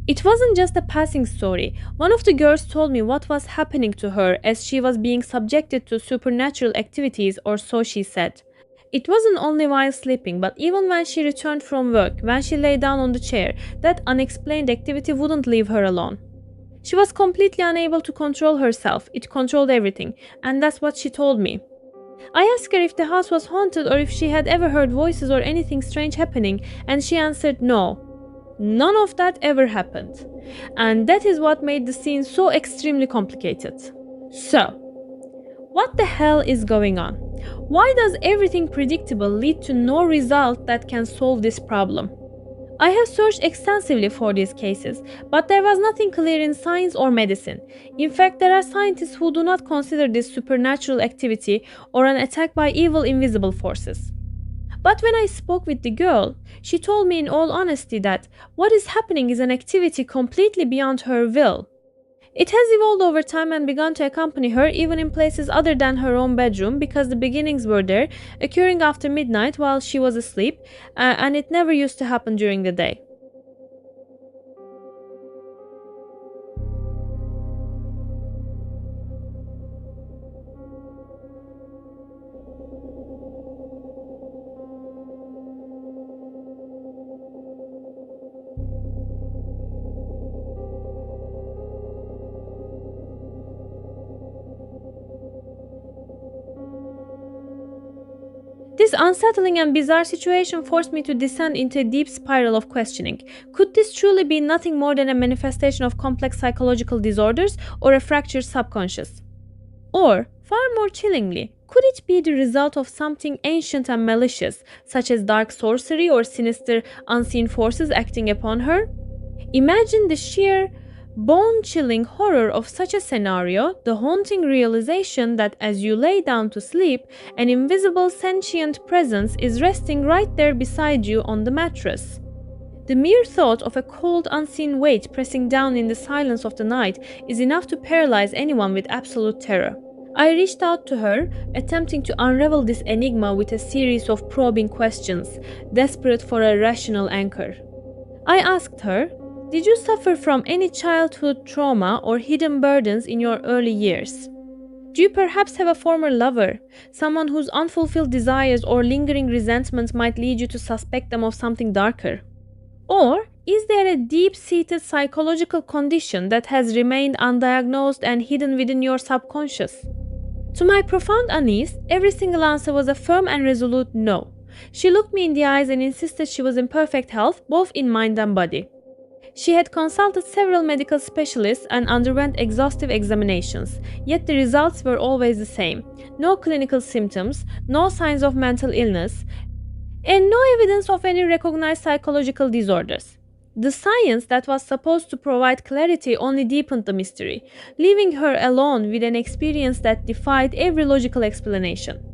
It wasn't just a passing story. One of the girls told me what was happening to her as she was being subjected to supernatural activities, or so she said. It wasn't only while sleeping, but even when she returned from work, when she lay down on the chair, that unexplained activity wouldn't leave her alone. She was completely unable to control herself. It controlled everything, and that's what she told me. I asked her if the house was haunted or if she had ever heard voices or anything strange happening, and she answered no. None of that ever happened. And that is what made the scene so extremely complicated. So, what the hell is going on? Why does everything predictable lead to no result that can solve this problem? I have searched extensively for these cases, but there was nothing clear in science or medicine. In fact, there are scientists who do not consider this supernatural activity or an attack by evil invisible forces. But when I spoke with the girl, she told me in all honesty that what is happening is an activity completely beyond her will. It has evolved over time and begun to accompany her even in places other than her own bedroom, because the beginnings were there, occurring after midnight while she was asleep, and it never used to happen during the day. This unsettling and bizarre situation forced me to descend into a deep spiral of questioning. Could this truly be nothing more than a manifestation of complex psychological disorders or a fractured subconscious? Or, far more chillingly, could it be the result of something ancient and malicious, such as dark sorcery or sinister unseen forces acting upon her? Imagine the sheer bone chilling horror of such a scenario, the haunting realization that as you lay down to sleep, an invisible sentient presence is resting right there beside you on the mattress. The mere thought of a cold, unseen weight pressing down in the silence of the night is enough to paralyze anyone with absolute terror. I reached out to her, attempting to unravel this enigma with a series of probing questions, desperate for a rational anchor. I asked her, did you suffer from any childhood trauma or hidden burdens in your early years? Do you perhaps have a former lover, someone whose unfulfilled desires or lingering resentment might lead you to suspect them of something darker? Or is there a deep-seated psychological condition that has remained undiagnosed and hidden within your subconscious? To my profound unease, every single answer was a firm and resolute no. She looked me in the eyes and insisted she was in perfect health, both in mind and body. She had consulted several medical specialists and underwent exhaustive examinations, yet the results were always the same: no clinical symptoms, no signs of mental illness, and no evidence of any recognized psychological disorders. The science that was supposed to provide clarity only deepened the mystery, leaving her alone with an experience that defied every logical explanation.